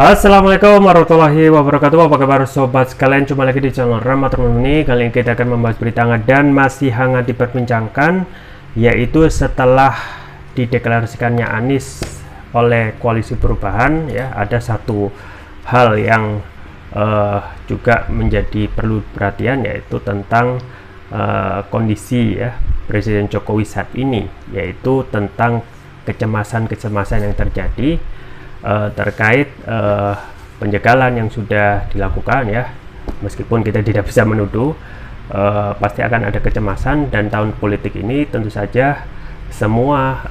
Assalamualaikum warahmatullahi wabarakatuh. Apa kabar sobat sekalian? Jumpa lagi di channel Rahmat ini. Kali ini kita akan membahas berita hangat dan masih hangat diperbincangkan, yaitu setelah dideklarasikannya Anies oleh Koalisi Perubahan, ya, ada satu hal yang juga menjadi perlu perhatian, yaitu tentang kondisi, ya, Presiden Jokowi saat ini, yaitu tentang kecemasan-kecemasan yang terjadi terkait penjagalan yang sudah dilakukan, ya. Meskipun kita tidak bisa menuduh, pasti akan ada kecemasan, dan tahun politik ini tentu saja semua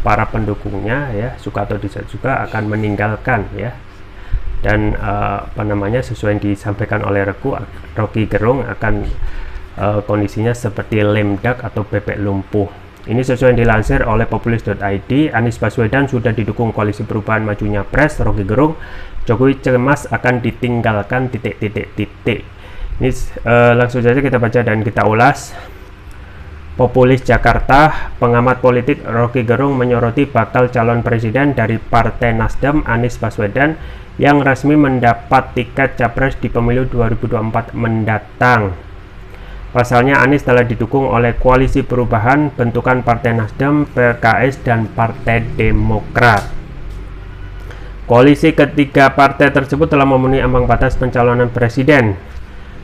para pendukungnya, ya, suka atau tidak suka, akan meninggalkan, ya. Dan sesuai yang disampaikan oleh Rocky Gerung, akan kondisinya seperti lemdak atau bebek lumpuh. Ini sesuai yang dilansir oleh populis.id. Anies Baswedan sudah didukung Koalisi Perubahan Majunya Pres, Rocky Gerung. Jokowi cemas akan ditinggalkan ... Ini langsung saja kita baca dan kita ulas. Populis Jakarta, pengamat politik Rocky Gerung menyoroti bakal calon presiden dari Partai Nasdem, Anies Baswedan, yang resmi mendapat tiket capres di pemilu 2024 mendatang. Pasalnya, Anies telah didukung oleh Koalisi Perubahan bentukan Partai Nasdem, PKS, dan Partai Demokrat. Koalisi ketiga partai tersebut telah memenuhi ambang batas pencalonan presiden.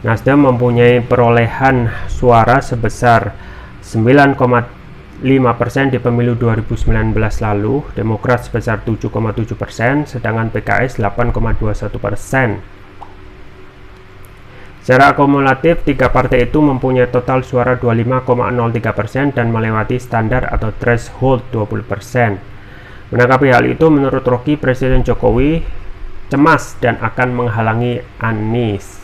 Nasdem mempunyai perolehan suara sebesar 9,5% di pemilu 2019 lalu, Demokrat sebesar 7,7%, sedangkan PKS 8,21%. Secara akumulatif, tiga partai itu mempunyai total suara 25,03% dan melewati standar atau threshold 20%. Menanggapi hal itu, menurut Rocky, Presiden Jokowi cemas dan akan menghalangi Anies.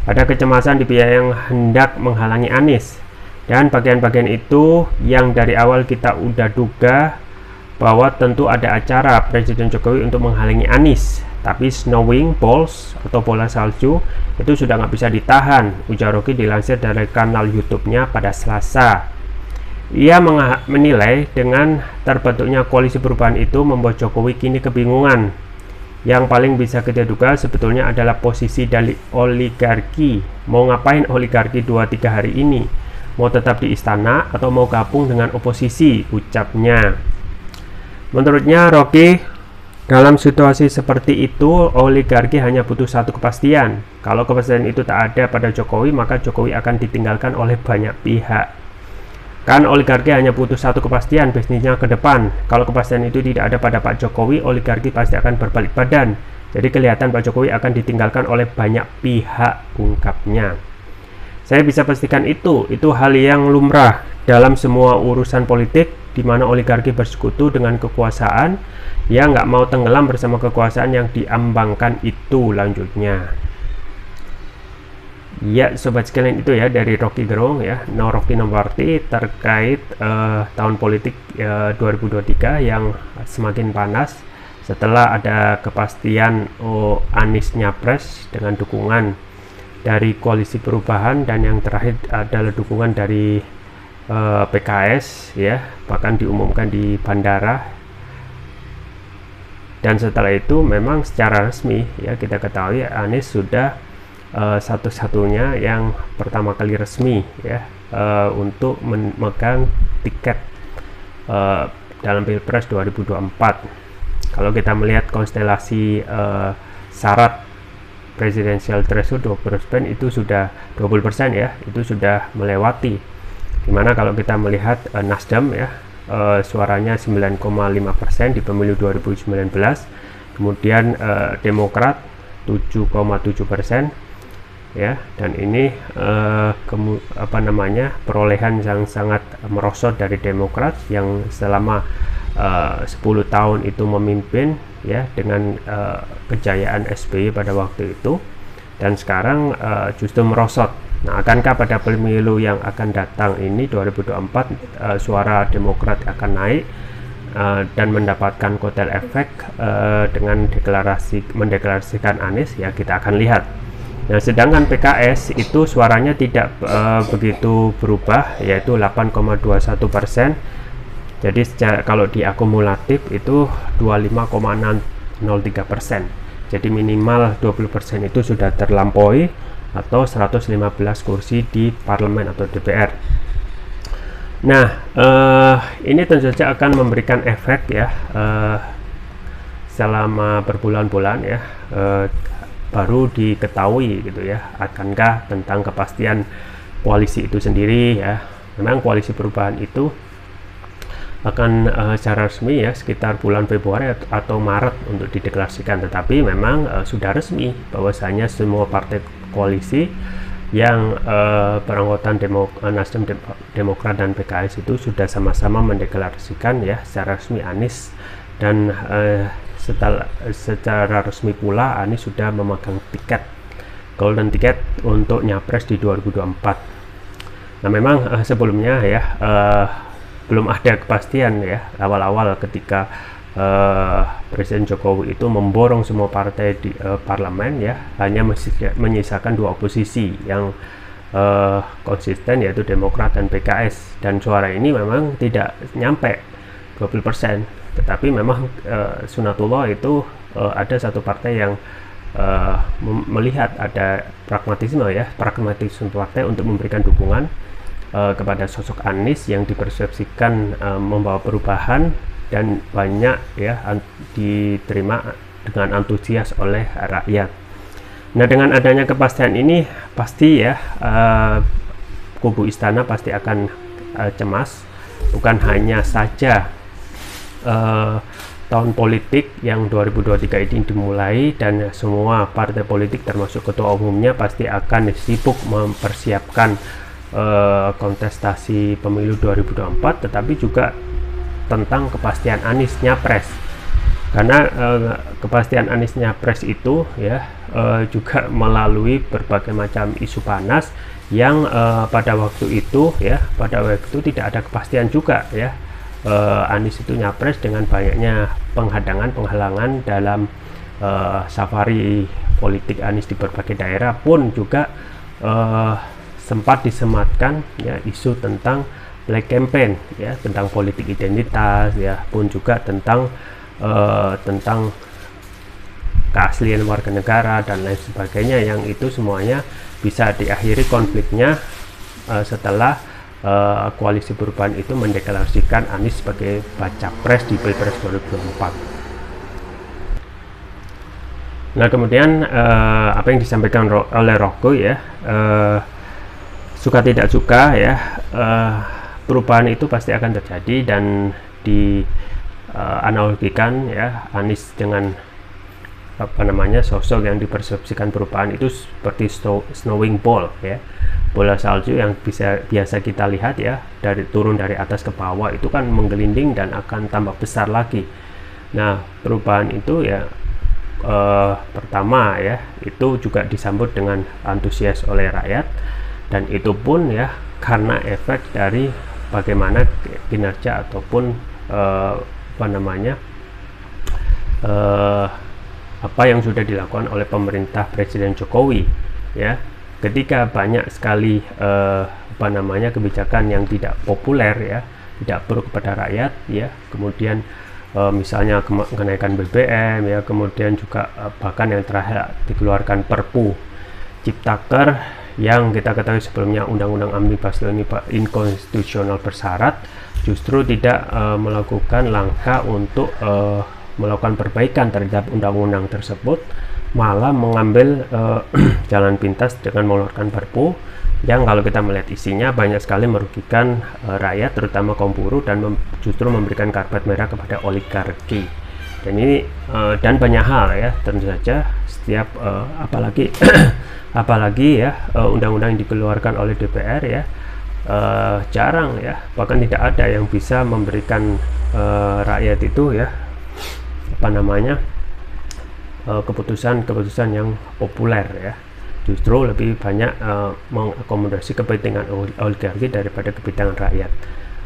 Ada kecemasan di pihak yang hendak menghalangi Anies, dan bagian-bagian itu yang dari awal kita udah duga bahwa tentu ada acara Presiden Jokowi untuk menghalangi Anies. Tapi snowing balls atau bola salju itu sudah nggak bisa ditahan, ujar Rocky dilansir dari kanal YouTube-nya pada Selasa. Ia menilai dengan terbentuknya Koalisi Perubahan itu membuat Jokowi kini kebingungan. Yang paling bisa kita duga sebetulnya adalah posisi dari oligarki. Mau ngapain oligarki 2-3 hari ini? Mau tetap di istana atau mau gabung dengan oposisi, ucapnya. Menurutnya Rocky, dalam situasi seperti itu, oligarki hanya butuh satu kepastian. Kalau kepastian itu tak ada pada Jokowi, maka Jokowi akan ditinggalkan oleh banyak pihak. Kan oligarki hanya butuh satu kepastian bisnisnya ke depan. Kalau kepastian itu tidak ada pada Pak Jokowi, oligarki pasti akan berbalik badan. Jadi kelihatan Pak Jokowi akan ditinggalkan oleh banyak pihak, ungkapnya. Saya bisa pastikan itu hal yang lumrah dalam semua urusan politik, di mana oligarki bersekutu dengan kekuasaan yang nggak mau tenggelam bersama kekuasaan yang diambangkan itu, lanjutnya. Ya, sobat sekalian, itu ya dari Rocky Gerung, ya, no Rocky no party, terkait tahun politik 2023 yang semakin panas setelah ada kepastian Anies nyapres dengan dukungan dari Koalisi Perubahan, dan yang terakhir adalah dukungan dari PKS, ya, bahkan diumumkan di bandara. Dan setelah itu memang secara resmi, ya, kita ketahui Anies sudah satu-satunya yang pertama kali resmi, ya, untuk memegang tiket dalam Pilpres 2024. Kalau kita melihat konstelasi syarat presidensial threshold 20% itu sudah 20%, ya, itu sudah melewati. Dimana kalau kita melihat Nasdem, ya, suaranya 9,5% di pemilu 2019, kemudian Demokrat 7,7%, ya, dan ini perolehan yang sangat merosot dari Demokrat yang selama 10 tahun itu memimpin, ya, dengan kejayaan SBY pada waktu itu, dan sekarang justru merosot. Nah, akankah pada pemilu yang akan datang ini 2024 suara Demokrat akan naik dan mendapatkan kotel efek dengan mendeklarasikan Anies? Ya, kita akan lihat. Nah, sedangkan PKS itu suaranya tidak begitu berubah, yaitu 8,21%. Jadi kalau diakumulatif itu 25,03%. Jadi minimal 20% itu sudah terlampaui atau 115 kursi di parlemen atau DPR. Nah, ini tentu saja akan memberikan efek ya selama berbulan-bulan ya, baru diketahui gitu ya, akankah tentang kepastian koalisi itu sendiri ya. Memang koalisi perubahan itu akan secara resmi ya sekitar bulan Februari atau Maret untuk dideklarasikan, tetapi memang sudah resmi bahwasanya semua partai koalisi yang beranggotan Nasdem, Demokrat dan PKS itu sudah sama-sama mendeklarasikan ya secara resmi Anies, dan secara resmi pula Anies sudah memegang tiket golden ticket untuk nyapres di 2024. Nah memang sebelumnya ya belum ada kepastian ya awal-awal ketika Presiden Jokowi itu memborong semua partai di parlemen ya, hanya menyisakan 2 oposisi yang konsisten, yaitu Demokrat dan PKS, dan suara ini memang tidak nyampe 20%, tetapi memang sunatullah itu ada satu partai yang melihat ada pragmatisme partai untuk memberikan dukungan kepada sosok Anies yang dipersepsikan membawa perubahan dan banyak ya diterima dengan antusias oleh rakyat. Nah dengan adanya kepastian ini pasti ya kubu istana pasti akan cemas, bukan hanya saja tahun politik yang 2023 ini dimulai, dan semua partai politik termasuk ketua umumnya pasti akan sibuk mempersiapkan kontestasi pemilu 2024, tetapi juga tentang kepastian Anies nyapres, karena kepastian Anies nyapres itu ya juga melalui berbagai macam isu panas yang pada waktu itu tidak ada kepastian juga ya. Anies itu nyapres dengan banyaknya penghalangan dalam safari politik Anies di berbagai daerah pun juga sempat disematkan ya isu tentang black campaign ya, tentang politik identitas ya, pun juga tentang keaslian warga negara dan lain sebagainya, yang itu semuanya bisa diakhiri konfliknya setelah koalisi perubahan itu mendeklarasikan Anies sebagai baca pres di Pilpres 2024. Nah kemudian apa yang disampaikan oleh Roko ya, suka tidak suka ya, perubahan itu pasti akan terjadi, dan dianalogikan ya Anies dengan sosok yang dipersepsikan perubahan itu seperti snowing ball ya, bola salju yang biasa kita lihat ya, turun dari atas ke bawah itu kan menggelinding dan akan tambah besar lagi. Nah perubahan itu ya pertama ya itu juga disambut dengan antusias oleh rakyat, dan itu pun ya karena efek dari bagaimana kinerja ataupun apa yang sudah dilakukan oleh pemerintah Presiden Jokowi ya, ketika banyak sekali kebijakan yang tidak populer ya, tidak pro kepada rakyat ya, kemudian misalnya kenaikan BBM ya, kemudian juga bahkan yang terakhir dikeluarkan Perpu Ciptaker yang kita ketahui sebelumnya Undang-Undang Omnibus Law ini inkonstitusional bersyarat, justru tidak melakukan langkah untuk melakukan perbaikan terhadap undang-undang tersebut, malah mengambil jalan pintas dengan mengeluarkan Perpu yang kalau kita melihat isinya banyak sekali merugikan rakyat, terutama kaum buruh, dan justru memberikan karpet merah kepada oligarki. Dan ini dan banyak hal ya, tentu saja setiap apalagi apalagi ya undang-undang yang dikeluarkan oleh DPR ya jarang ya, bahkan tidak ada yang bisa memberikan rakyat itu ya keputusan yang populer ya, justru lebih banyak mengakomodasi kepentingan oligarki daripada kepentingan rakyat.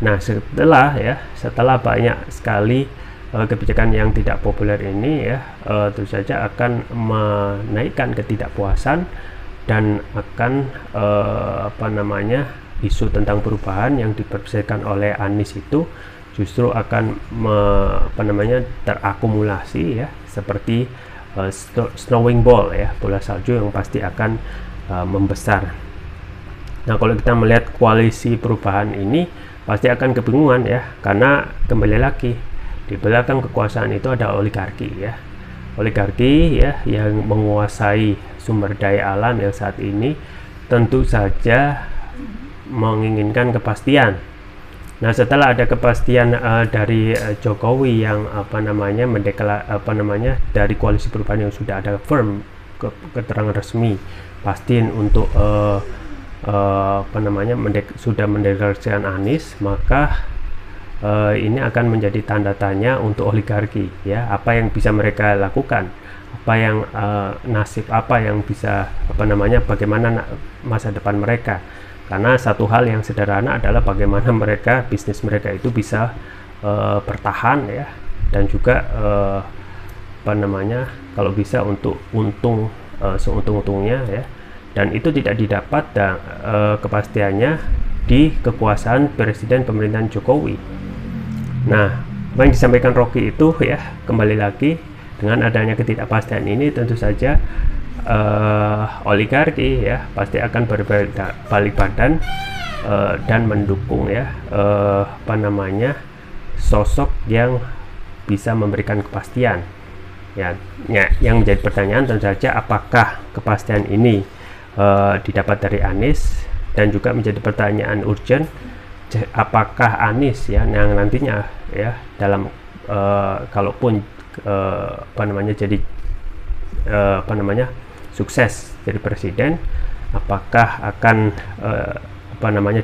Nah setelah banyak sekali kebijakan yang tidak populer ini ya tentu saja akan menaikkan ketidakpuasan, dan akan isu tentang perubahan yang dipersepsikan oleh Anies itu justru akan terakumulasi ya, seperti snowing ball ya, bola salju yang pasti akan membesar. Nah, kalau kita melihat koalisi perubahan ini pasti akan kebingungan ya, karena kembali lagi di belakang kekuasaan itu ada oligarki ya. Oligarki ya yang menguasai sumber daya alam yang saat ini tentu saja menginginkan kepastian. Nah, setelah ada kepastian dari Jokowi yang dari koalisi perubahan yang sudah ada firm keterangan resmi pastiin untuk sudah mendeklarasikan Anies, maka ini akan menjadi tanda tanya untuk oligarki ya, apa yang bisa mereka lakukan, apa yang nasib apa yang bisa bagaimana masa depan mereka. Karena satu hal yang sederhana adalah bagaimana bisnis mereka itu bisa bertahan ya, dan juga kalau bisa untuk untung seuntung-untungnya ya, dan itu tidak didapat kepastiannya di kekuasaan Presiden pemerintahan Jokowi. Nah, apa yang disampaikan Rocky itu ya, kembali lagi dengan adanya ketidakpastian ini tentu saja oligarki ya pasti akan berbalik badan dan mendukung ya sosok yang bisa memberikan kepastian ya. Yang menjadi pertanyaan tentu saja apakah kepastian ini didapat dari Anies, dan juga menjadi pertanyaan urgent apakah Anies ya yang nantinya ya dalam kalaupun jadi sukses jadi presiden, apakah akan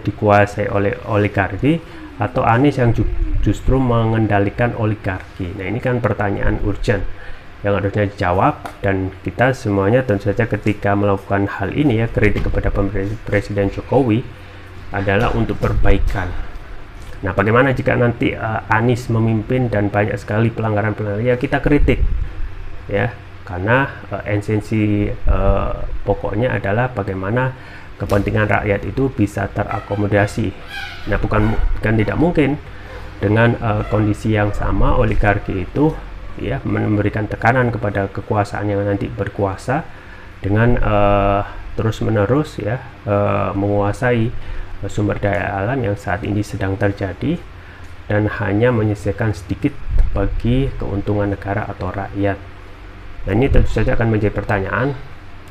dikuasai oleh oligarki atau Anies yang justru mengendalikan oligarki. Nah, ini kan pertanyaan urgent yang harusnya dijawab, dan kita semuanya tentu saja ketika melakukan hal ini ya, kritik kepada Presiden Jokowi adalah untuk perbaikan. Nah, bagaimana jika nanti Anies memimpin dan banyak sekali pelanggaran ya, kita kritik ya, karena esensi pokoknya adalah bagaimana kepentingan rakyat itu bisa terakomodasi. Nah, bukan tidak mungkin dengan kondisi yang sama oligarki itu ya memberikan tekanan kepada kekuasaan yang nanti berkuasa dengan terus menerus ya menguasai sumber daya alam yang saat ini sedang terjadi, dan hanya menyisihkan sedikit bagi keuntungan negara atau rakyat. Nah, ini tentu saja akan menjadi pertanyaan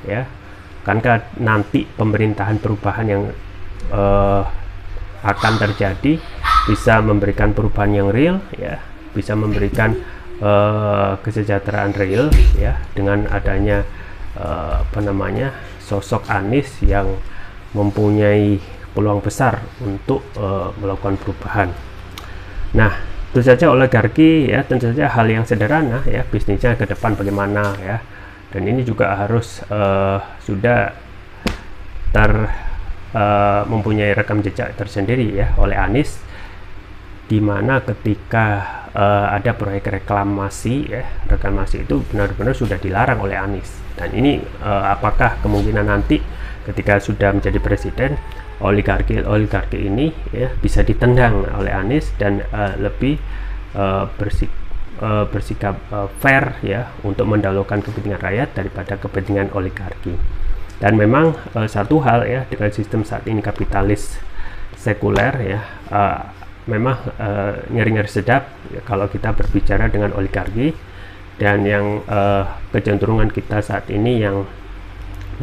ya, karena nanti pemerintahan perubahan yang akan terjadi bisa memberikan perubahan yang real ya, bisa memberikan kesejahteraan real ya, dengan adanya sosok Anies yang mempunyai peluang besar untuk melakukan perubahan. Nah, tentu saja oligarki ya, tentu saja hal yang sederhana ya, bisnisnya ke depan bagaimana ya, dan ini juga harus sudah mempunyai rekam jejak tersendiri ya oleh Anies, di mana ketika ada proyek reklamasi ya, reklamasi itu benar-benar sudah dilarang oleh Anies. Dan ini apakah kemungkinan nanti ketika sudah menjadi presiden oligarki ini ya bisa ditendang oleh Anies dan lebih bersikap fair ya untuk mendahulukan kepentingan rakyat daripada kepentingan oligarki. Dan memang satu hal ya, dengan sistem saat ini kapitalis sekuler ya, memang ngeri-ngeri sedap ya, kalau kita berbicara dengan oligarki, dan yang kecenderungan kita saat ini yang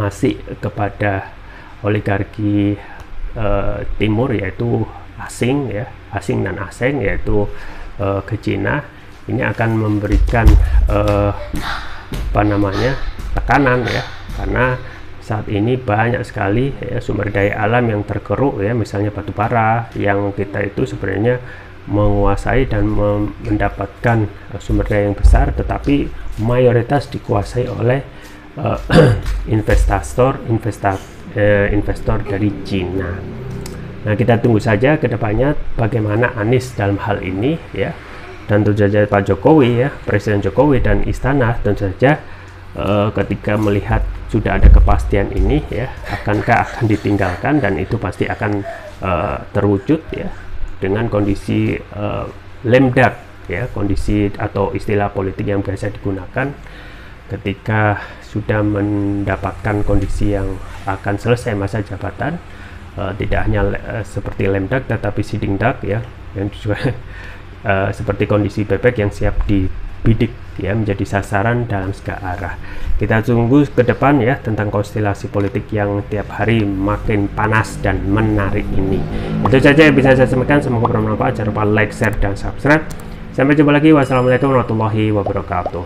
masih kepada oligarki timur, yaitu asing ya, asing dan asing, yaitu ke Cina, ini akan memberikan tekanan ya, karena saat ini banyak sekali ya, sumber daya alam yang terkeruk ya, misalnya batu bara yang kita itu sebenarnya menguasai dan mendapatkan sumber daya yang besar, tetapi mayoritas dikuasai oleh investor dari Cina. Nah, kita tunggu saja ke depannya bagaimana Anies dalam hal ini ya, dan tentu saja Pak Jokowi ya, Presiden Jokowi dan istana tentu saja ketika melihat sudah ada kepastian ini ya, akankah akan ditinggalkan, dan itu pasti akan terwujud ya dengan kondisi lame duck ya, kondisi atau istilah politik yang biasa digunakan ketika sudah mendapatkan kondisi yang akan selesai masa jabatan, tidak hanya seperti lame duck tetapi sitting duck ya, yang juga seperti kondisi bebek yang siap dibidik ya, menjadi sasaran dalam segala arah. Kita tunggu ke depan ya tentang konstelasi politik yang tiap hari makin panas dan menarik ini. Itu saja yang bisa saya sampaikan, semoga bermanfaat. Jangan lupa like, share, dan subscribe. Sampai jumpa lagi. Wassalamualaikum warahmatullahi wabarakatuh.